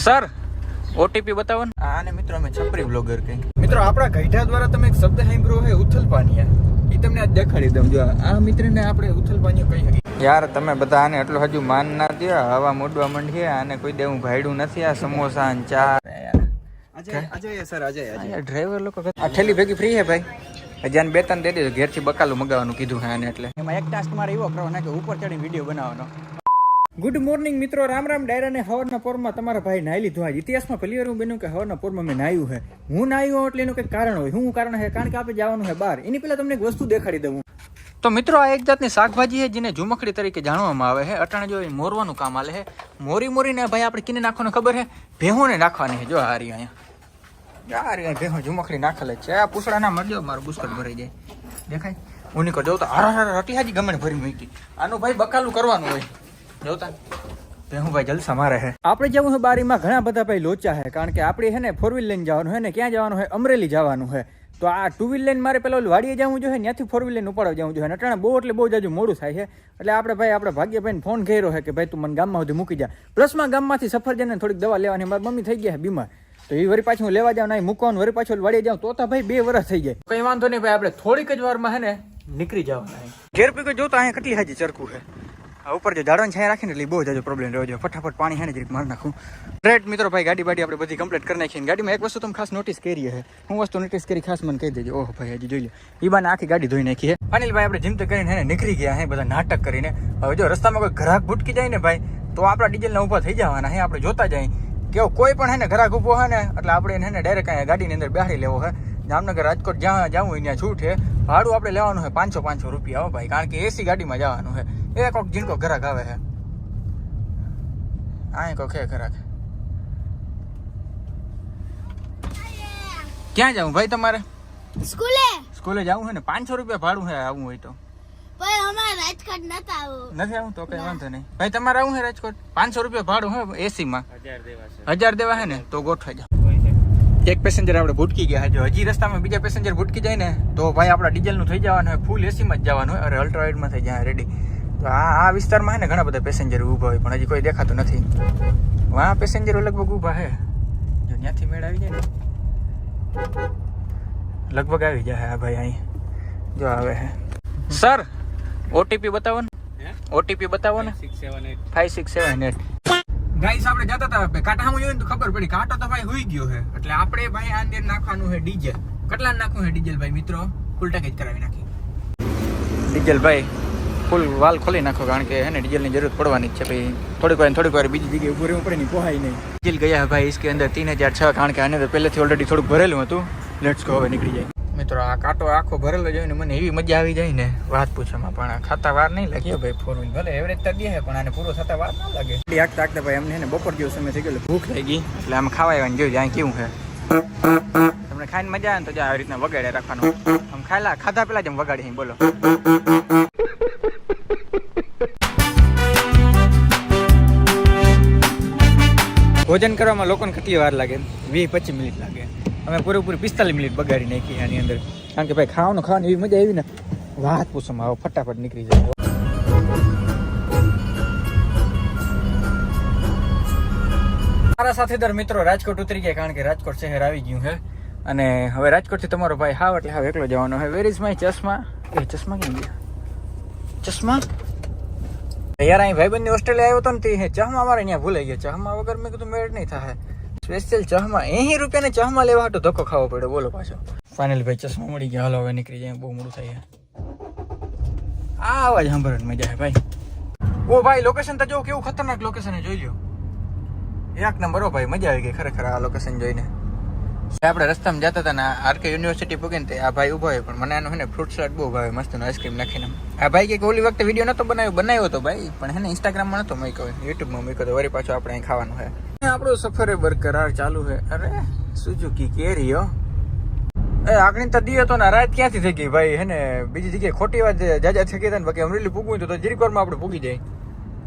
Sir OTP બતાવો ને. આને મિત્રો અમે છપરી બ્લોગર કઈ. મિત્રો આપણા ગઈઢા દ્વારા તમે એક શબ્દ સાંભળ્યો છે ઉથલ પાનિયા. એ તમને આજ દેખાડી દઉં. જો આ મિત્રને આપણે ઉથલ પાનિયા કહી શકીએ. યાર તમે બધા આને એટલું હજુ માન ના દો. હવા મોડવા માંડીએ. આને કોઈ દેવું ભાડ્યું નથી. આ સમોસા ને ચા. અજય સર અજય ડ્રાઈવર લોકો આ ઠેલી ભેગી ફ્રી હે ભાઈ. હજાર બે ત્રણ દે દેજો. ઘેરથી બકાલું મગાવવાનું કીધું હે આને એટલે. એમાં એક ટાસ્ક મારે એવો કરવાનો કે ઉપર ચડીને વિડીયો બનાવવાનો. ગુડ મોર્નિંગ મિત્રો. રામ રામ. ડાયરાને હવારના પોરમાં તમારા ભાઈ નાહી લીધું. આજ ઇતિહાસમાં પહેલી વાર હું બન્યું કે હવારના પોરમાં મેં નાહ્યું છે. હું નાહ્યું એટલે એનું કંઈક કારણ હોય. શું કારણ છે? કારણ કે આપણે જવાનું છે બહાર. એની પહેલા તમને એક વસ્તુ દેખાડી દઉં. તો મિત્રો આ એક જાતની શાકભાજી છે જેને ઝુમખડી તરીકે જાણવામાં આવે છે. અટાણે જો મોરવાનું કામ આલે છે. મોરીને ભાઈ આપણે કિને નાખવાનું ખબર છે? ભેહોને નાખવાની છે. જો હારી અહીંયા યાર ભેહો ઝુમખડી નાખેલ છે. આ પૂછડા ના મરજો મારું બુસ્કટ ભરાઈ જાય. દેખાય હું નીકળ જવું તો હારા રટી હાજી ગમે ભરી મૂકી. આનું ભાઈ બકાલું કરવાનું હોય. જોતા ભેહું ભાઈ જલસા મારે છે. આપણે જવું છે બારીમાં. ઘણા બધા ભાઈ લોચા છે. કારણ કે આપણે છે ને 4 વ્હીલ લઈને જવાનું છે ને ક્યાં જવાનું છે? અમરેલી જવાનું છે. તો આ 2 વ્હીલ લઈને મારે પેલા વાડીએ જવું જોઈએ. ત્યાંથી 4 વ્હીલ લઈને ઉપાડવા જવું જોઈએ. અટાણે બહુ એટલે બહુ જાજુ મોડું થાય છે. એટલે આપણે ભાગ્યભાઈને ફોન કર્યો છે કે ભાઈ તું મને ગામમાં સુધી મૂકી જા. પ્લસમાં ગામમાંથી સફરજનને થોડીક દવા લેવાની. મારી મમ્મી થઈ ગયા બીમાર. તો એ વળી પાછું હું લેવા જાઉં નહીં મૂકવાનું. વળી પાછું વાડીએ જાઉં તો ભાઈ 2 વર્ષ થઈ જાય. કઈ વાંધો નહીં ભાઈ. આપણે થોડીક જ વારમાં છે ને નીકળી જવાના. ઘેર પીકો જોતા અહીંયા કેટલી હાજી ચરખું છે. ઉપર જો ઝાડવાની છાયા રાખીને એટલે બહુ જાજો પ્રોબ્લેમ રહ્યો છે. ફટાફટ પાણી છે ને જરીક મારી નાખું. રેડ મિત્રો ભાઈ ગાડી આપણે બધી કમ્પ્લીટ કરી નાખી. ગાડીમાં એક વસ્તુ તમે ખાસ નોટિસ કરી છે. હું વસ્તુ નોટિસ કરી ખાસ મને કહી દેજો. ઓહ ભાઈ હજી જોઈ લો. એ બાને આખી ગાડી ધોઈ નાખી છે. અનિલભાઈ આપણે જીમ તો કરીને હે નીકળી ગયા હે બધા નાટક કરીને. હવે જો રસ્તામાં કોઈ ગ્રાહક ભૂટકી જાય ને ભાઈ તો આપણા ડીઝલના ઊભા થઈ જવાના હે. આપણે જોતા જાય કે કોઈ પણ હે ને ગ્રાહક ઊભો હે ને એટલે આપણે એને ડાયરેક્ટ અહીંયા ગાડીની અંદર બેહાડી લેવો હે. જામનગર રાજકોટ જ્યાં જવું હોય ત્યાં છૂટ છે. ભાડું આપણે લેવાનું છે 500 રૂપિયા હો ભાઈ. કારણ કે એસી ગાડીમાં જવાનું છે. એ કોઈક જીણકો ગ્રાહક આવે છે. આ કોક હે ગ્રાહક. ક્યાં જવું ભાઈ તમારે? સ્કૂલે જવું છે ને 500 રૂપિયા ભાડું છે. આવું હોય તો નથી આવું તો કઈ વાંધો નહીં ભાઈ. તમારે આવું છે રાજકોટ 500 રૂપિયા ભાડું હોય એસી માં. 1000 દેવા છે ને તો ગોઠવાઈ જાવ. એક પેસેન્જર આપણે ભૂટકી ગયા. જો હજી રસ્તામાં બીજા પેસેન્જર ભૂટકી જાય ને તો ભાઈ આપણા ડીઝલ નું થઈ જવાનું હોય. ફૂલ એસી માં જ જવાનું હોય. અરે અલ્ટ્રાવાઇડ માં થઈ જાય રેડી. તો આ વિસ્તારમાં છે ને ઘણા બધા પેસેન્જર ઊભા હોય પણ હજી કોઈ દેખાતું નથી. આ પેસેન્જરો લગભગ ઊભા છે. જો ત્યાંથી મેળ આવી જાય ને લગભગ આવી જાય. હા ભાઈ અહીં જો આવે છે. સર ઓટીપી બતાવો ને. ઓટીપી બતાવો ને. 5678. ગાઈસ આપણે જતા હતા કાંટામાં જોઈને તો ખબર પડી કાંટો તો ભાઈ હોઈ ગયો છે. એટલે આપણે ભાઈ આ અંદર નાખવાનું છે ડીઝલ. કેટલા નાખવું છે ડીઝલ ભાઈ મિત્રો? ફૂલ ટાંકી કરાવી નાખી. ડીઝલ ભાઈ ફૂલ વાલ ખોલી નાખો. કારણ કે હે ને ડીઝલની જરૂર પડવાની જ છે ભાઈ. થોડીક વાર બીજી જગ્યાએ ઉભું રહેવું પડે ને પોહાય નહીં. ડીઝલ ગયા ભાઈ इसके अंदर 3006. કારણ કે આને તો પહેલેથી ઓલરેડી થોડુંક ભરેલું હતું. લેટ્સ ગો હવે નીકળી જાય. મિત્રો આ કાંટો આખો ભરેલો જોઈને મને એવી મજા આવી જાય ને વાત પૂછવામાં. પણ ખાતા વાર નહીં લાગે ભાઈ. 4 વ્હીલ ભલે એવરેજ તો દે પણ આને પૂરો થતા વાર ના લાગે. આગતા ભાઈ અમને ને બપોર જેવો સમય થઈ ગયો ભૂખ લાગી એટલે આમ ખાવા આવવાની જોઈ જાય કેવું છે. તમને ખાઈને મજા આવે ને તો આવી રીતના વગાડે રાખવાનું. આમ ખાધા પેલા જ એમ વગાડી બોલો. ભોજન કરવામાં લોકોને કેટલી વાર લાગે? 20-25 મિનિટ લાગે. અમે પૂરેપૂરી 45 મિનિટ બગાડી નાખી આની અંદર. કારણ કે ભાઈ ખાવાનું એવી મજા આવી ને વાત પૂછવામાં આવો ફટાફટ નીકળી જાય. મારા સાથીદાર મિત્રો રાજકોટ ઉતરી ગયા. કારણ કે રાજકોટ શહેર આવી ગયું છે અને હવે રાજકોટથી તમારો ભાઈ હાવ એટલે હાવ એકલો જવાનો છે. વેર ઇઝ માય ચશ્મા? એ ચશ્મા કેમ ગયા? ચશ્મા યાર અહીં ભાઈબંધની ઓસ્ટ્રેલિયા આવ્યો હતો ને તે ચશ્મા અમારે અહીંયા ભૂલાઈ ગયા. ચશ્મા વગર મેં કીધું મેળ નહીં થાય. સ્પેશિયલ ચશ્મા 80 રૂપિયાને ચશ્મા લેવા હતો ધક્કો ખાવો પડ્યો બોલો પાછો. ફાઇનલ ભાઈ ચશ્મા મળી ગયા. હાલો હવે નીકળી જાય. બહુ મોડું થાય. આ અવાજ સાંભળવાની મજા છે ભાઈ. ઓ ભાઈ લોકેશન તો જો કેવું ખતરનાક લોકેશન જોઈ લો. એક નંબર હો ભાઈ. મજા આવી ગઈ ખરેખર આ લોકેશન જોઈને. આપણે રસ્તામાં જતા હતા ને આરકે યુનિવર્સિટી પૂગીને તે આ ભાઈ ઉભો હોય પણ મને એનો છે ને ફ્રૂટ સલાડ બહુ ભાવે મસ્ત આઈસ્ક્રીમ નાખીને. આ ભાઈ કે ઓલી વખતે વિડીયો નતો બનાવ્યો હતો ભાઈ પણ હે ને ઇન્સ્ટાગ્રામમાં નતો મૂક્યો. યુટ્યુબમાં મૂક્યો તો વળી પાછો આપણે અહીં ખાવાનું છે. આપણું સફર બરકરાર ચાલુ છે. અરે સુઝુકી કેરીઓ એ આગળ તો દી હતો ને રાત ક્યાંથી થઈ ગઈ ભાઈ. હે ને બીજી જગ્યાએ ખોટી વાત જાજા થઈ ગઈ હતા ને બાકી અમરેલી પૂગવું તો જરીક વારમાં આપણે પૂગી જાય.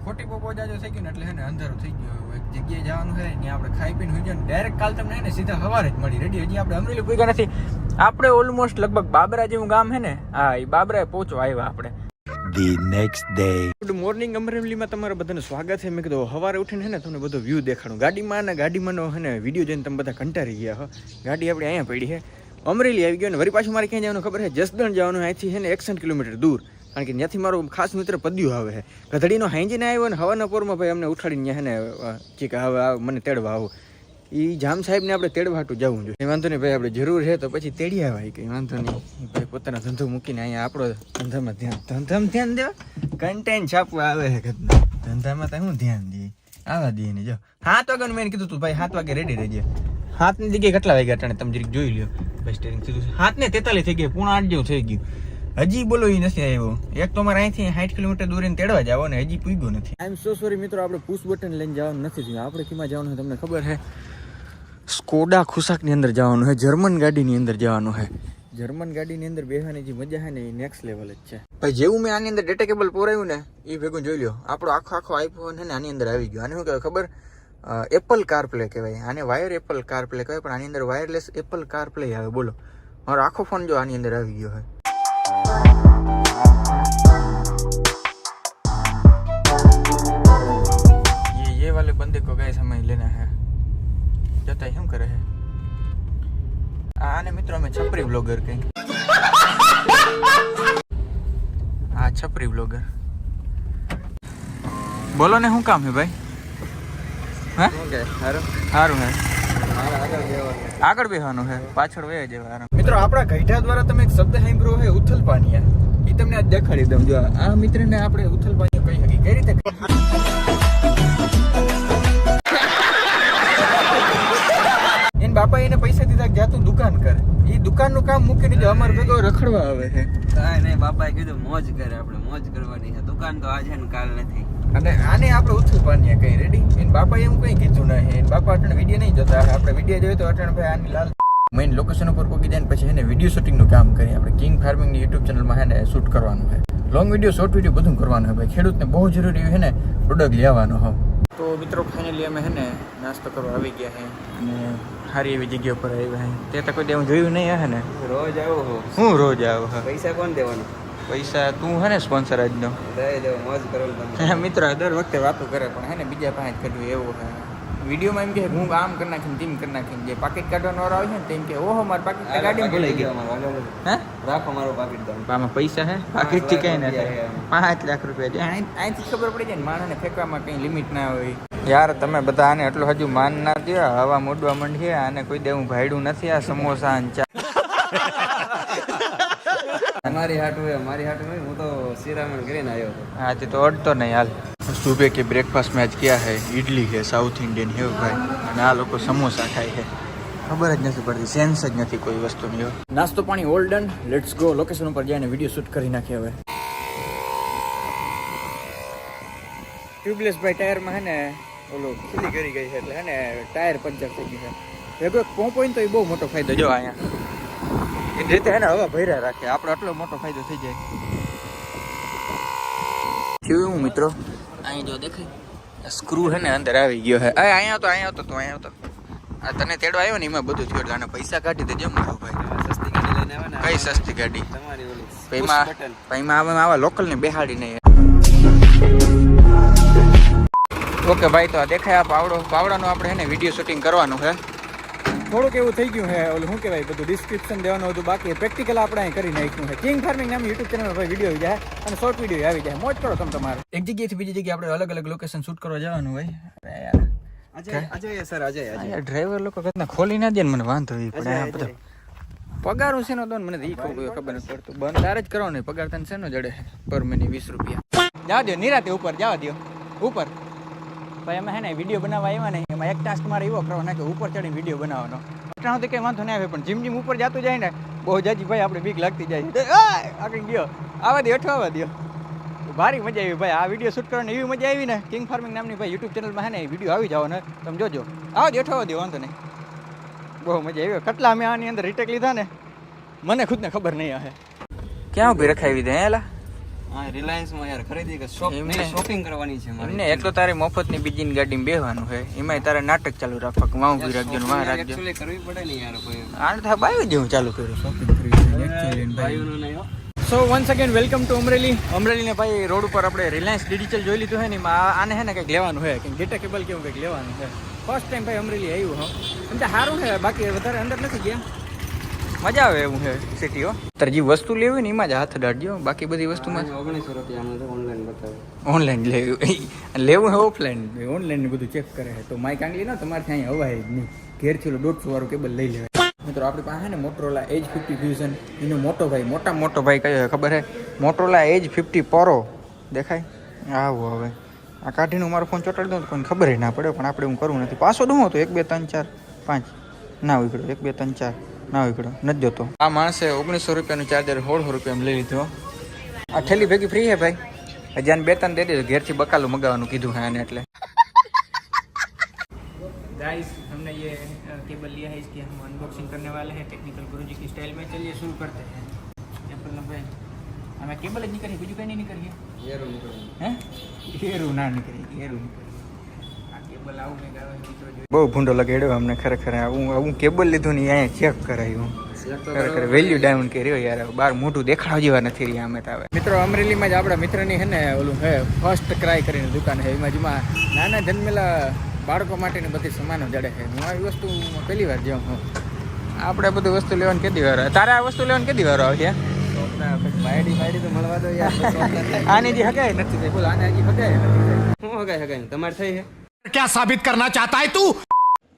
ખોટી પોપો જાજો થઈ ગયું ને એટલે હે ને અંધારું થઈ ગયું. એક જગ્યાએ જવાનું છે ત્યાં આપણે ખાઈ પીને હોઈ જાય ને ડાયરેક્ટ કાલ તમને હે ને સીધા સવારે જ મળી રેડી. હજી આપણે અમરેલી પૂગ્યા નથી. આપણે ઓલમોસ્ટ લગભગ બાબરા જેવું ગામ છે ને હા એ બાબરાએ પહોંચવા આવ્યા આપણે. the next day. Good morning અમરેલીમાં તમારા બધાનું સ્વાગત છે. મેં કીધું સવારે ઉઠીને છે ને તમને બધો વ્યૂ દેખાડું ગાડીમાં અને ગાડીમાંનો છે ને વિડીયો જોઈને તમે બધા કંટાળી ગયા હો. ગાડી આપણી અહીંયા પડી છે, અમરેલી આવી ગયો ને વળી પાછું મારે ક્યાં જવાનું ખબર છે? જસદણ જવાનું. અહીંથી છે ને 61 કિલોમીટર દૂર, કારણ કે ત્યાંથી મારો ખાસ મિત્ર પદ્યું આવે છે. ગધડીનો હાંજીને આવ્યો ને હવાના પોરમાં ભાઈ અમને ઉઠાડીને ત્યાં છે ને કે હવે મને તેડવા આવો. એ જામ સાહેબને આપણે તેડવા હાટું જવું જોઈએ. વાંધો નહીં ભાઈ, આપણે જરૂર છે તો પછી તેડી આવાય, કંઈ વાંધો નહીં ભાઈ. પોતાનો ધંધો મૂકીને અહીંયા આપણો ધંધામાં ધ્યાન દેવા કન્ટેન્ટ છાપવા આવે છે. ધંધામાં તો હું ધ્યાન દઈએ, આવા દઈએ ને જો 7 વાગ્યાનું મેં કીધું તું ભાઈ 7 વાગે રેડી રહેજે. 7ની જગ્યાએ કેટલા વાગ્યા અટાણે તમે જરીક જોઈ લ્યો. ભાઈ સ્ટેરિંગ સીધું 7:43 થઈ ગયા, 7:45 જેવું થઈ ગયું. હજી બોલો એ નથી આવ્યો. એક તો અમારે અહીંથી 60 કિલોમીટર દૂર એને તેડવા જાવ ને હજી પૂગ્યો નથી. આઈ એમ સો સોરી મિત્રો, આપણે પુશ બટન લઈને જવાનું નથી થયું. આપણે કેમાં જવાનું છે તમને ખબર છે? સ્કોડા ખુશાકની અંદર જવાનું છે, જર્મન ગાડીની અંદર જવાનું છે. જર્મન ગાડીની અંદર બેસવાની જે મજા છે ને એ નેક્સ્ટ લેવલ જ છે ભાઈ. જેવું મેં આની અંદર ડેટા કેબલ પોરાયું ને એ ભેગું જોઈ લ્યો, આપણો આખો આઈફોન છે ને આની અંદર આવી ગયો. આને શું કહેવાય ખબર? એપલ કાર પ્લે કહેવાય. આને વાયર એપલ કાર પ્લે કહેવાય, પણ આની અંદર વાયરલેસ એપલ કાર પ્લે આવે. બોલો, મારો આખો ફોન જો આની અંદર આવી ગયો છે. ये वाले बंदे को गए समय लेना है जता શું કરે છે આને મિત્રો અમે છપરી બ્લોગર કઈ. આ છપરી બ્લોગર બોલો ને શું કામ છે ભાઈ? હા સારું હે, આગળ બેસવાનું છે, પાછળ વહી જવાનું. મિત્રો આપણા ગઈઢા દ્વારા તમે એક શબ્દ સાંભળ્યો છે, ઉથલ પાનિયા. એ તમને આજ દેખાડી દઉં. જો આ મિત્રને આપણે ઉથલ પાનિયા કહી શકીએ. કઈ રીતે? એને બાપા એને પૈસા દીધા કે જા તું દુકાન કર. એ દુકાનનું કામ મૂકીને જો અમારે ભેગો રખડવા આવે છે. કાંઈ નહીં, બાપાએ કીધું મોજ કરે, આપણે મોજ કરવાની છે. દુકાન તો આજે ને કાલ નથી. અને આને આપણે ઉથલ પાનિયા કઈ રેડી. એને બાપા એવું કઈ કીધું નહીં. એને બાપા અટણ વિડીયો નહીં જોતા. આપણે વિડીયો જોઈએ તો અટણ ભાઈ આની લાલ મેઇન લોકેશન ઉપર પહોંચી જાય ને પછી એને વિડીયો શૂટિંગનું કામ કરીએ. આપણે કિંગ ફાર્મિંગની યુટ્યુબ ચેનલમાં છે ને શૂટ કરવાનું છે. લોંગ વિડીયો, શોર્ટ વિડીયો બધું કરવાનું હોય ભાઈ. ખેડૂતને બહુ જરૂરી છે ને પ્રોડક્ટ લેવાનો હોય. તો મિત્રો ફાઇનલી અમે છે ને નાસ્તો કરવા આવી ગયા છે અને સારી એવી જગ્યા પર આવ્યા છે. તે તો કોઈ દે હું જોયું નહીં હે ને? રોજ આવો હો. હું રોજ આવું હા. પૈસા કોણ દેવાનું? પૈસા તું હે ને સ્પોન્સર આજનો. દઈ દેવો, મોજ કરો તમે. મિત્રો દર વખતે વાતો કરે પણ હે ને બીજા પાસે જ કરવું એવું છે. વિડીયોમાં એમ કે હું આમ કરી નાખીને તેમ કરી નાખીને જે પાકીટ કાઢવાનો વાળો આવે છે ને તેમ કે ઓહો મારું પાકીટ ગાડીમાં ભૂલાઈ ગયું. હે રાખો મારું પાકીટ તમે. આમાં પૈસા હે? પાકીટ થી કઈ ના થાય. 5 લાખ રૂપિયા અહીંથી ખબર પડી જાય ને માણસને ફેંકવામાં કઈ લિમિટ ના હોય. યાર તમે બધા આને એટલું હજુ માન ના દો. હવા મોડવા માંડીએ. આને કોઈ દેવું ભાડ્યું નથી. આ સમોસા અને ચા મારી હાટું હોય, મારી હાટું હોય. હું તો શિરામણ કરીને આવ્યો હતો. આજે તો અડતો નહીં હાલ. सुबह के ब्रेकफास्ट में आज क्या है? इडली है, साउथ इंडियन है भाई. અને આ લોકો સમોસા ખાય છે. ખબર જ નથી પડતી, સેન્સ જ નથી કોઈ વસ્તુની. નાસ્તો પાણી all done. Let's go location ઉપર જઈને વિડીયો શૂટ કરી નાખીએ હવે. ટ્યુબલેસ ભાઈ ટાયરમાં હે ને ઓલો ખીલી કરી ગઈ છે એટલે હે ને ટાયર પંચર થઈ ગયું છે. ભેગો એક પોંપ હોય ને તો એ બહુ મોટો ફાયદો. જો અહીંયા એની રીતે હે ને હવા ભર્યા રાખે, આપણો આટલો મોટો ફાયદો થઈ જાય. કેવું મિત્રો અહીં જો દેખાય સ્ક્રૂ હે ને અંદર આવી ગયો હે. અહીંયા તો આ તને તેડવા આવ્યો ને એમાં બધું થયું એટલે આને પૈસા કાઢી દેજો મારો ભાઈ. સસ્તી ગાડી લઈને આવે ને. કઈ સસ્તી ગાડી? તમારી ઓલી પૈમાં આવા લોકલ ને બેહાડી નહીં. ઓકે ભાઈ, તો આ દેખાય આ પાવડાનું આપણે હે ને વિડીયો શૂટિંગ કરવાનું છે. થોડુંક એવું થઈ ગયું છે. ઓલું શું કહેવાય, બધું ડિસ્ક્રિપ્શન દેવાનું હતું બાકી. પ્રેક્ટિકલ આપણે અહીં કરી નાખ્યું છે. કિંગ ફાર્મિંગ નામની યુટ્યુબ ચેનલ પર વિડીયો આવી જાય અને શોર્ટ વિડીયો આવી જાય. મોજ કરો તમે તમારે. એક જગ્યાએથી બીજી જગ્યાએ આપણે અલગ અલગ લોકેશન શૂટ કરવા જવાનું હોય. અજય સર, અજય ડ્રાઈવર લોકો કદાચ ખોલી ના દે ને મને વાંધો એ પડે. આ બધો પગાર છે ને તો મને એ ખબર નથી પડતું. બંધ તારે જ કરવાનો પગાર તને શેનો જડે પર મહિને 20 રૂપિયા. જવા દો નિરાતે ઉપર જવા દો ઉપર. ભાઈ અમે હે ને વિડીયો બનાવવા આવ્યા ને એમાં એક ટાસ્ક મારે એવો કરવાનો કે ઉપર ચડીને વિડીયો બનાવવાનો. અટાણું તો કંઈ વાંધો નહીં આવે પણ જીમ ઉપર જતું જાય ને બહુ જાજી ભાઈ આપણે બીક લાગતી જાય. આગળ ગયો આવા દે અઠવાવા દો. ભારી મજા આવી ભાઈ. આ વિડીયો શૂટ કરવાની એવી મજા આવી ને. કિંગ ફાર્મિંગ નામની ભાઈ યુટ્યુબ ચેનલમાં હે ને વિડીયો આવી જાવ ને તમે જોજો. આવા દે અઠવાવા દો, વાંધો નહીં. બહુ મજા આવી. કેટલા અમે આની અંદર રીટેક લીધા ને મને ખુદને ખબર નહીં આવે. ક્યાં ઉભી રખાવી દે એલા? હા, રિલાયન્સમાં યાર ખરીદી કે શોપિંગ કરવાની છે મારે. એમને એક તો તારે મફતની બીજીની ગાડીમાં બેહવાનું છે, એમાંય તારે નાટક ચાલુ રાખવા કે વાં ઉભી રાખજો ને વાં રાખજો. એક્ચ્યુઅલી કરવી પડે ને યાર કોઈ. આને તો બાયું જેવું ચાલુ કર્યું શોપિંગ કરવી. ભાઈઓનું નહીં હો. So once again welcome to Amreli. અમરેલીને ભાઈ રોડ ઉપર આપણે રિલાયન્સ ડિજિટલ જોઈ લીધું છે ને એમાં આને છે ને કંઈક લેવાનું છે, કંઈક ડેટા કેબલ કેવું કંઈક લેવાનું છે. ફર્સ્ટ ટાઈમ ભાઈ અમરેલી આવ્યું હું. એમ તો સારું છે, બાકી વધારે અંદર નથી ગયા. મજા આવે એવું છે સિટીઓ. તારે જે વસ્તુ લેવી હોય ને એમાં જ હાથ અડાડજો, બાકી બધી વસ્તુમાં 1900 રૂપિયાનું તો ઓનલાઈન બતાવે. ઓનલાઈન લેવું છે ઓફલાઈન. ઓનલાઈન બધું ચેક કરે છે તો માઇક આંગલી ના તમારે ત્યાં અવાય જ નહીં. ઘેરથી 150 વાળું કેબલ લઈ લેવાય. મિત્રો આપણી પાસે ને મોટરોલા એજ 50 ફ્યુઝન, એનો મોટો ભાઈ કયો ખબર છે? મોટરોલા એજ 50 પ્રો દેખાય. આવું હવે આ કાઢીને મારો ફોન ચોટાડી દઉં તો કોઈને ખબર ના પડે, પણ આપણે હું કરવું નથી. પાછો દઉં તો 1 2 3 4 5 ના ઉકળ્યો, 1 2 3 4 ના ઉકળ્યો, નથી જોતો. આ માણસે 1900 રૂપિયાનું ચાર્જર 1600 રૂપિયામાં લઈ લીધું. આ થેલી ભેગી ફ્રી છે ભાઈ. હજાર 2-3 દે દેજો, ઘેરથી બકાલું મગાવવાનું કીધું है आने એટલે. गाइस हमने ये केबल लिया है, इसकी हम अनबॉक्सिंग करने वाले हैं टेक्निकल गुरुजी की स्टाइल में. चलिए शुरू करते हैं. एप्पल भाई हमें केबल જ નીકળી, બીજું કંઈ નહીં નીકળીએ. એરું નીકળ્યું. હે એરું ના નીકળી, એરું આ કેબલ આવું ને ગાવે મિત્રો જો બહુ ભૂંડો લગાડ્યો અમને ખરેખર. આવું કેબલ લીધું ને અહીંયા ચેક કરાયું. ખરેખર વેલ્યુ ડાઉન કર્યો યાર. બહાર મોઢું દેખાડવા જેવા નથી રહ્યા અમે તો હવે. મિત્રો અમરેલીમાં જ આપણા મિત્રની છે ને ઓલું હે ફર્સ્ટ ક્રાય કરીને દુકાન છે. એમાં જેમાં નાના જન્મેલા બાળકો માટેની બધી સામાનો જડે છે. હું આવી વસ્તુ પહેલી વાર જાઉં છું. આપણે બધું વસ્તુ લેવાનું કેદી વાર આવે? તારે આ વસ્તુ લેવાનું કેદી વાર આવે છે? માયડી તો મળવા દો યાર. આની જે હગાય નથી થઈ. બોલ આને હજી હગાય નથી. હું હગાય તમારે થઈ છે? क्या साबित करना चाहता है तू?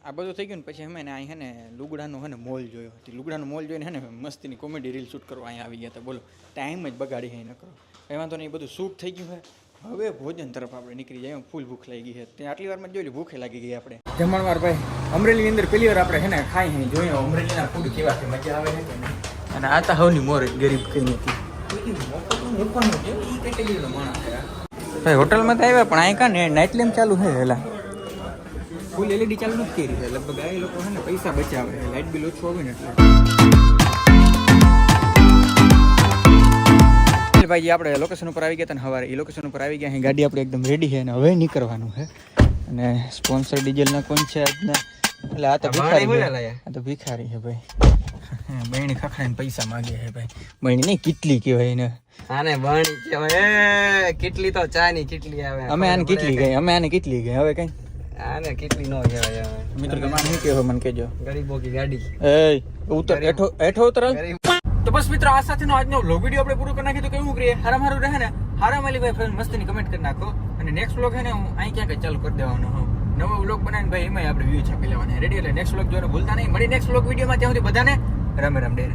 આ બધું થઈ ગયું ને પછી અમે ને અહીં હે ને લુગડાનો હે ને મોલ જોયો. લુગડાનો મોલ જોઈને હે ને મસ્તીની કોમેડી રીલ શૂટ કરવા અહીંયા આવી ગયા હતા. બોલો ટાઈમ જ બગાડી હે ન કરો. કંઈ વાંધો નહીં, બધું શૂટ થઈ ગયું છે. હવે ભોજન તરફ આપણે નીકળી જાય. ફૂલ ભૂખ લાગી છે. ત્યાં આટલી વારમાં જોઈ લી ભૂખે લાગી ગઈ આપણે. જમણવાર ભાઈ અમરેલીની અંદર પહેલી વાર આપણે હે ને ખાઈ હે જોઈએ અમરેલીના ફૂડ કેવા છે, મજા આવે છે કે નહીં. અને આ તો હવની મોર ગરીબ કઈ નથી. ભાઈ હોટલમાં તો આવ્યા પણ અહીં કાં નાઇટ લેમ્પ ચાલુ છે હેલા. ફૂલ એલઈડી ચાલુ નથી કરી છે. લગભગ આ લોકો છે ને પૈસા બચાવે છે. લાઇટ બિલ ઓછું આવે ને એટલે. ભાઈ આપણે લોકેશન ઉપર આવી ગયા હતા ને સવારે. એ લોકેશન ઉપર આવી ગયા. અહીં ગાડી આપણે એકદમ રેડી છે અને હવે નીકળવાનું છે. અને સ્પોન્સર ડીઝલના કોણ છે આજના? એટલે આ તો ભિખારી છે. આ તો ભિખારી છે ભાઈ. બહેણી ખખડાઈને પૈસા માંગે છે ભાઈ. બહેણી નહીં કેટલી કહેવાય એને. આને બણી કહેવાય. કેટલી તો ચા ની કેટલી આવે. અમે આને કેટલી ગઈ, અમે આને કેટલી ગઈ. હવે કઈ આને કેટલી નો કહેવાય. મિત્રો તમારે શું કહેવો મને કહેજો. ગરીબો કી ગાડી. એ ઉતર એઠો ઉતર. તો બસ મિત્રો આ સાથેનો આજનો વ્લોગ વિડીયો આપણે પૂરો કરી નાખીએ. તો કેવું કરીએ? હારામ રહે ને હારામ અલી ભાઈ ફ્રેન્ડ મસ્તીની કમેન્ટ કરી નાખો. અને નેક્સ્ટ વ્લોગ છે ને હું અહીં ક્યાંક ચાલુ કરી દેવાનો હું. નવો વ્લોગ બનાવીને ભાઈ એમાં આપણે વ્યૂ છાપી લેવાના. રેડી? એટલે નેક્સ્ટ વ્લોગ જોવાનું ભૂલતા નહીં. મળી નેક્સ્ટ વ્લોગ વિડીયોમાં. ત્યાં સુધી બધાને રામ રામ ડેર.